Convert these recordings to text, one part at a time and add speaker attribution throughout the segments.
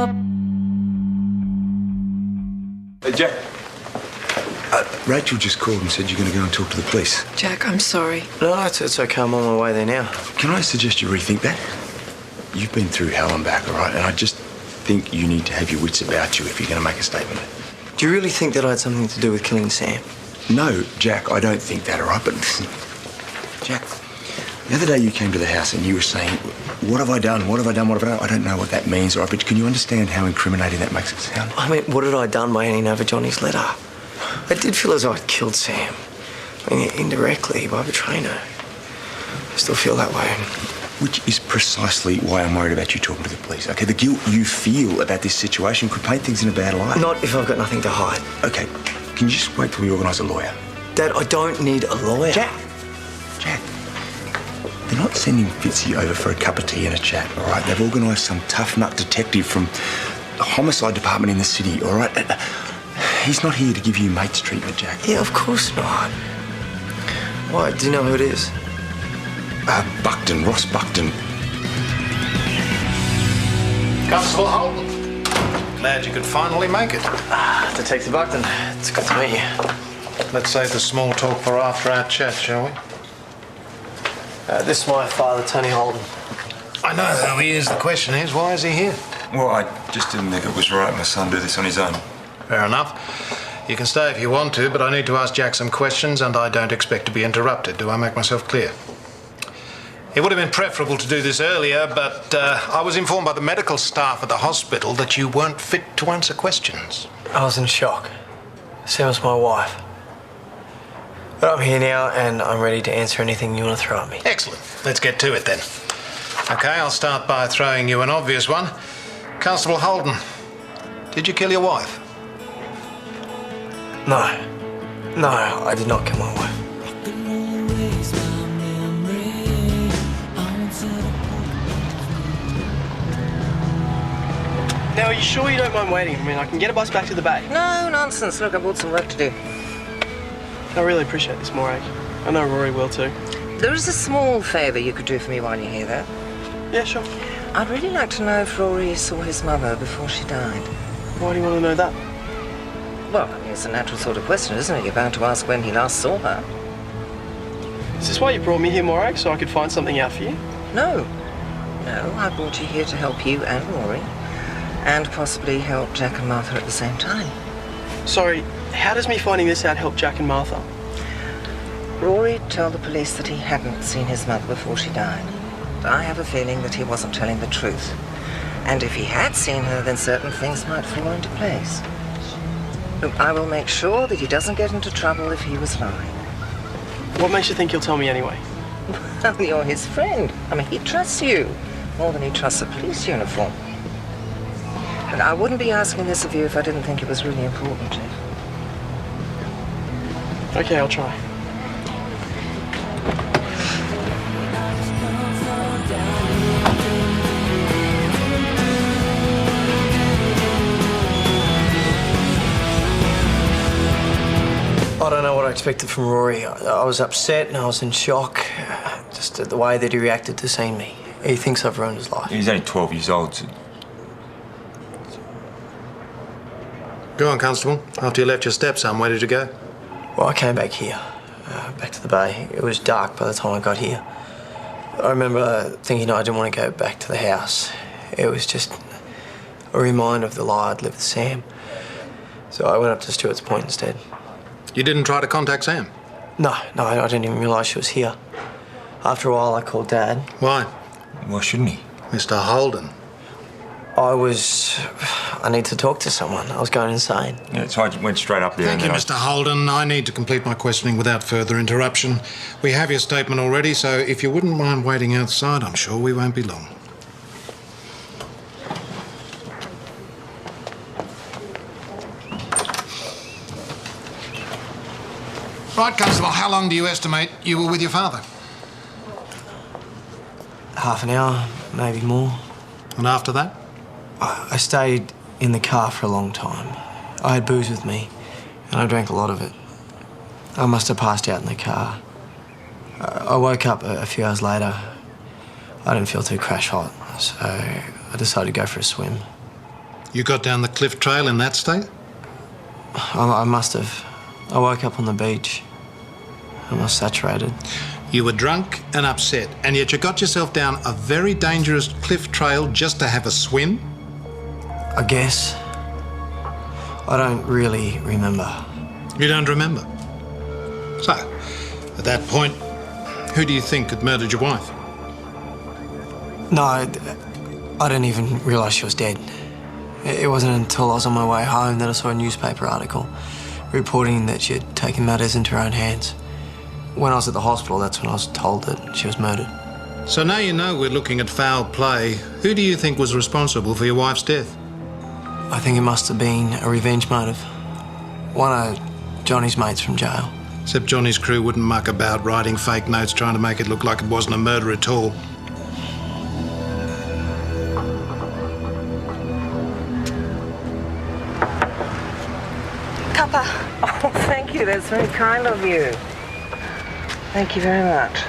Speaker 1: up.
Speaker 2: Hey, Jack. Rachel just called and said you're going to go and talk to the police.
Speaker 3: Jack, I'm sorry.
Speaker 4: No, it's okay. I'm on my way there now.
Speaker 2: Can I suggest you rethink that? You've been through hell and back, all right? And I just think you need to have your wits about you if you're going to make a statement.
Speaker 4: Do you really think that I had something to do with killing Sam?
Speaker 2: No, Jack, I don't think that, all right? But listen, Jack, the other day you came to the house and you were saying, what have I done? What have I done? What have I done? I don't know what that means, all right? But can you understand how incriminating that makes it sound?
Speaker 4: I mean, what had I done by handing over Johnny's letter? I did feel as though I'd killed Sam. I mean, indirectly, by betraying her. I still feel that way.
Speaker 2: Which is precisely why I'm worried about you talking to the police, okay? The guilt you feel about this situation could paint things in a bad light.
Speaker 4: Not if I've got nothing to hide.
Speaker 2: Okay, can you just wait till we organise a lawyer?
Speaker 4: Dad, I don't need a lawyer.
Speaker 2: Jack! They're not sending Fitzy over for a cup of tea and a chat, all right? They've organised some tough nut detective from the homicide department in the city, all right? He's not here to give you mates treatment, Jack.
Speaker 4: Yeah, of course not. Why? Do you know who it is?
Speaker 2: Buckton, Ross Buckton.
Speaker 5: Constable Holden. Glad you could finally make it.
Speaker 4: Detective Buckton, it's good to meet you.
Speaker 5: Let's save the small talk for after our chat, shall we?
Speaker 4: This is my father, Tony Holden.
Speaker 5: I know who he is. The question is, why is he here?
Speaker 2: Well, I just didn't think it was right my son do this on his own.
Speaker 5: Fair enough. You can stay if you want to, but I need to ask Jack some questions, and I don't expect to be interrupted. Do I make myself clear? It would have been preferable to do this earlier, but I was informed by the medical staff at the hospital that you weren't fit to answer questions. I
Speaker 4: was in shock. Sam was my wife. But I'm here now, and I'm ready to answer anything you want to throw at me.
Speaker 5: Excellent. Let's get to it then. Okay, I'll start by throwing you an obvious one. Constable Holden, did you kill your wife?
Speaker 4: No, I did not kill my wife. Now, are you sure you don't mind waiting? I mean, I can get a bus back to the bay.
Speaker 3: No, nonsense. Look, I've got some work to do.
Speaker 4: I really appreciate this, Morag. I know Rory will too.
Speaker 3: There is a small favour you could do for me while you're here, though.
Speaker 4: Yeah, sure.
Speaker 3: I'd really like to know if Rory saw his mother before she died.
Speaker 4: Why do you want to know that?
Speaker 3: Well, I mean, it's a natural sort of question, isn't it? You're bound to ask when he last saw her.
Speaker 4: Is this why you brought me here, Morag, so I could find something out for you?
Speaker 3: No, I brought you here to help you and Rory, and possibly help Jack and Martha at the same time.
Speaker 4: Sorry, how does me finding this out help Jack and Martha?
Speaker 3: Rory told the police that he hadn't seen his mother before she died. I have a feeling that he wasn't telling the truth. And if he had seen her, then certain things might fall into place. Look, I will make sure that he doesn't get into trouble if he was lying.
Speaker 4: What makes you think he'll tell me anyway?
Speaker 3: Well, you're his friend. I mean, he trusts you more than he trusts a police uniform. But I wouldn't be asking this of you if I didn't think it was really important, Jeff.
Speaker 4: Okay, I'll try. I don't know what I expected from Rory. I was upset and I was in shock, just at the way that he reacted to seeing me. He thinks I've ruined his life.
Speaker 2: He's only 12 years old. So...
Speaker 5: Go on, Constable. After you left your stepson, where did you go?
Speaker 4: Well, I came back here, back to the bay. It was dark by the time I got here. I remember thinking I didn't want to go back to the house. It was just a reminder of the lie I'd lived with Sam. So I went up to Stuart's Point instead.
Speaker 5: You didn't try to contact Sam?
Speaker 4: No, I didn't even realise she was here. After a while, I called Dad.
Speaker 5: Why?
Speaker 2: Why shouldn't he?
Speaker 5: Mr. Holden.
Speaker 4: I need to talk to someone. I was going insane.
Speaker 2: Yeah, so I went straight up there.
Speaker 5: Thank you, Mr. Holden. I need to complete my questioning without further interruption. We have your statement already, so if you wouldn't mind waiting outside, I'm sure we won't be long. Right, Constable, how long do you estimate you were with your father?
Speaker 4: Half an hour, maybe more.
Speaker 5: And after that?
Speaker 4: I stayed in the car for a long time. I had booze with me, and I drank a lot of it. I must have passed out in the car. I woke up a few hours later. I didn't feel too crash hot, so I decided to go for a swim.
Speaker 5: You got down the cliff trail in that state?
Speaker 4: I must have. I woke up on the beach. I was saturated.
Speaker 5: You were drunk and upset, and yet you got yourself down a very dangerous cliff trail just to have a swim?
Speaker 4: I guess. I don't really remember.
Speaker 5: You don't remember? So, at that point, who do you think had murdered your wife?
Speaker 4: No, I didn't even realise she was dead. It wasn't until I was on my way home that I saw a newspaper article reporting that she had taken matters into her own hands. When I was at the hospital, that's when I was told that she was murdered.
Speaker 5: So now you know we're looking at foul play. Who do you think was responsible for your wife's death?
Speaker 4: I think it must have been a revenge motive. One of Johnny's mates from jail.
Speaker 5: Except Johnny's crew wouldn't muck about writing fake notes trying to make it look like it wasn't a murder at all.
Speaker 1: Cuppa.
Speaker 3: Oh, thank you. That's very kind of you. Thank you very much.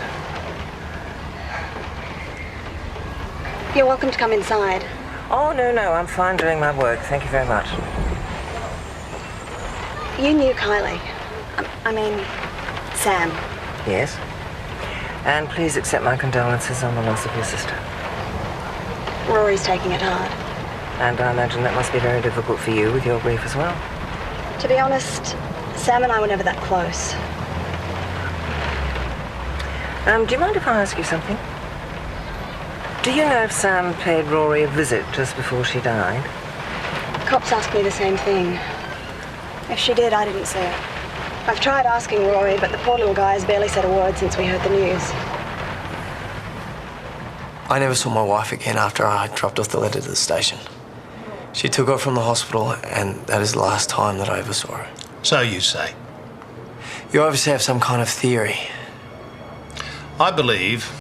Speaker 1: You're welcome to come inside.
Speaker 3: Oh, no, I'm fine doing my work. Thank you very much.
Speaker 1: You knew Kylie. I mean, Sam.
Speaker 3: Yes? And please accept my condolences on the loss of your sister.
Speaker 1: Rory's taking it hard.
Speaker 3: And I imagine that must be very difficult for you with your grief as well.
Speaker 1: To be honest, Sam and I were never that close.
Speaker 3: Do you mind if I ask you something? Do you know if Sam paid Rory a visit just before she died?
Speaker 1: Cops asked me the same thing. If she did, I didn't see it. I've tried asking Rory, but the poor little guy has barely said a word since we heard the news.
Speaker 4: I never saw my wife again after I dropped off the letter to the station. She took off from the hospital, and that is the last time that I ever saw her.
Speaker 5: So you say.
Speaker 4: You obviously have some kind of theory.
Speaker 5: I believe